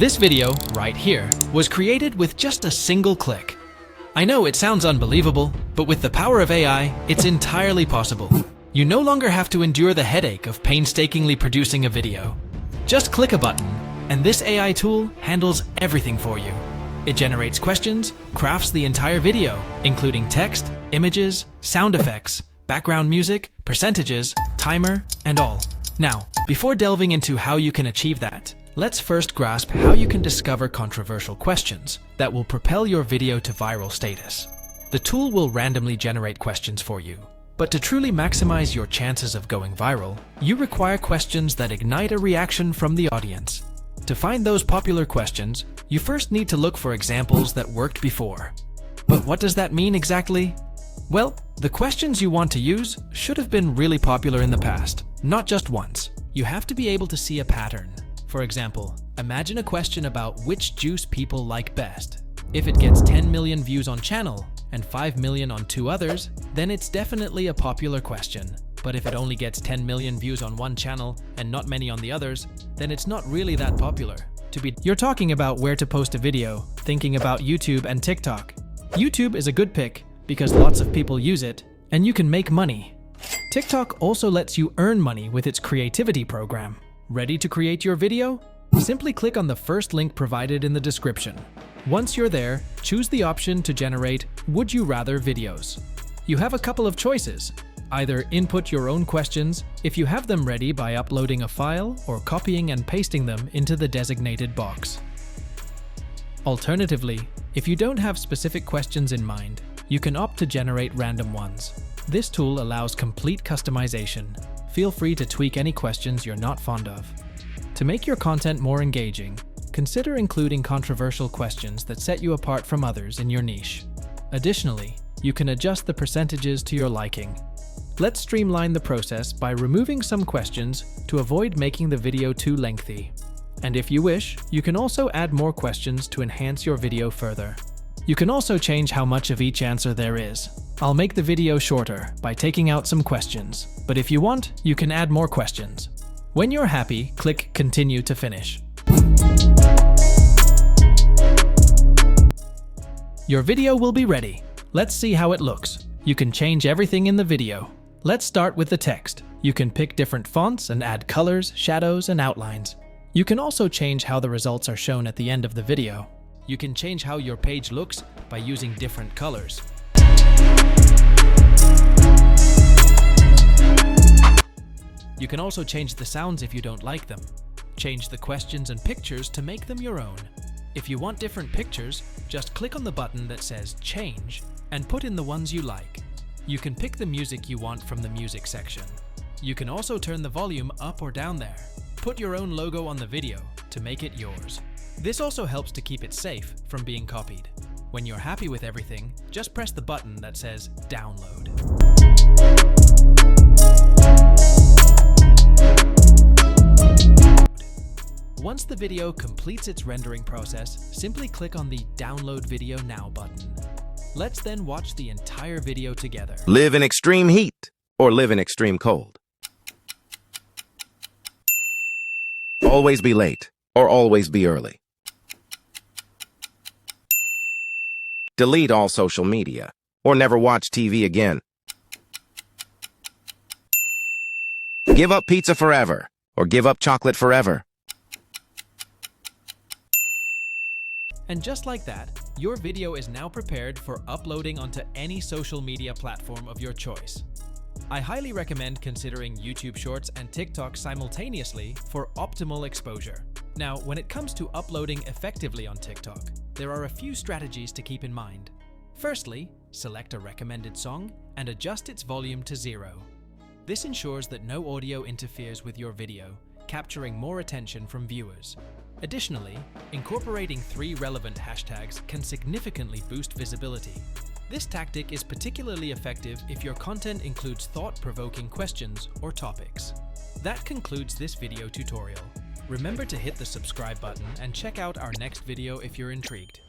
This video, right here, was created with just a single click. I know it sounds unbelievable, but with the power of AI, it's entirely possible. You no longer have to endure the headache of painstakingly producing a video. Just click a button, and this AI tool handles everything for you. It generates questions, crafts the entire video, including text, images, sound effects, background music, percentages, timer, and all. Now, before delving into how you can achieve that, let's first grasp how you can discover controversial questions that will propel your video to viral status. The tool will randomly generate questions for you. But to truly maximize your chances of going viral, you require questions that ignite a reaction from the audience. To find those popular questions, you first need to look for examples that worked before. But what does that mean exactly? Well, the questions you want to use should have been really popular in the past, not just once. You have to be able to see a pattern. For example, imagine a question about which juice people like best. If it gets 10 million views on channel and 5 million on two others, then it's definitely a popular question. But if it only gets 10 million views on one channel and not many on the others, then it's not really that popular. You're talking about where to post a video, thinking about YouTube and TikTok. YouTube is a good pick because lots of people use it and you can make money. TikTok also lets you earn money with its creativity program. Ready to create your video? Simply click on the first link provided in the description. Once you're there, choose the option to generate Would You Rather videos. You have a couple of choices. Either input your own questions if you have them ready by uploading a file or copying and pasting them into the designated box. Alternatively, if you don't have specific questions in mind, you can opt to generate random ones. This tool allows complete customization. Feel free to tweak any questions you're not fond of. To make your content more engaging, consider including controversial questions that set you apart from others in your niche. Additionally, you can adjust the percentages to your liking. Let's streamline the process by removing some questions to avoid making the video too lengthy. And if you wish, you can also add more questions to enhance your video further. You can also change how much of each answer there is. I'll make the video shorter by taking out some questions, but if you want, you can add more questions. When you're happy, click Continue to finish. Your video will be ready. Let's see how it looks. You can change everything in the video. Let's start with the text. You can pick different fonts and add colors, shadows, and outlines. You can also change how the results are shown at the end of the video. You can change how your page looks by using different colors. You can also change the sounds if you don't like them. Change the questions and pictures to make them your own. If you want different pictures, just click on the button that says Change and put in the ones you like. You can pick the music you want from the music section. You can also turn the volume up or down there. Put your own logo on the video to make it yours. This also helps to keep it safe from being copied. When you're happy with everything, just press the button that says Download. Once the video completes its rendering process, simply click on the Download Video Now button. Let's then watch the entire video together. Live in extreme heat or live in extreme cold. Always be late or always be early. Delete all social media or never watch TV again. Give up pizza forever or give up chocolate forever. And just like that, your video is now prepared for uploading onto any social media platform of your choice. I highly recommend considering YouTube Shorts and TikTok simultaneously for optimal exposure. Now, when it comes to uploading effectively on TikTok, there are a few strategies to keep in mind. Firstly, select a recommended song and adjust its volume to 0. This ensures that no audio interferes with your video, capturing more attention from viewers. Additionally, incorporating 3 relevant hashtags can significantly boost visibility. This tactic is particularly effective if your content includes thought-provoking questions or topics. That concludes this video tutorial. Remember to hit the subscribe button and check out our next video if you're intrigued.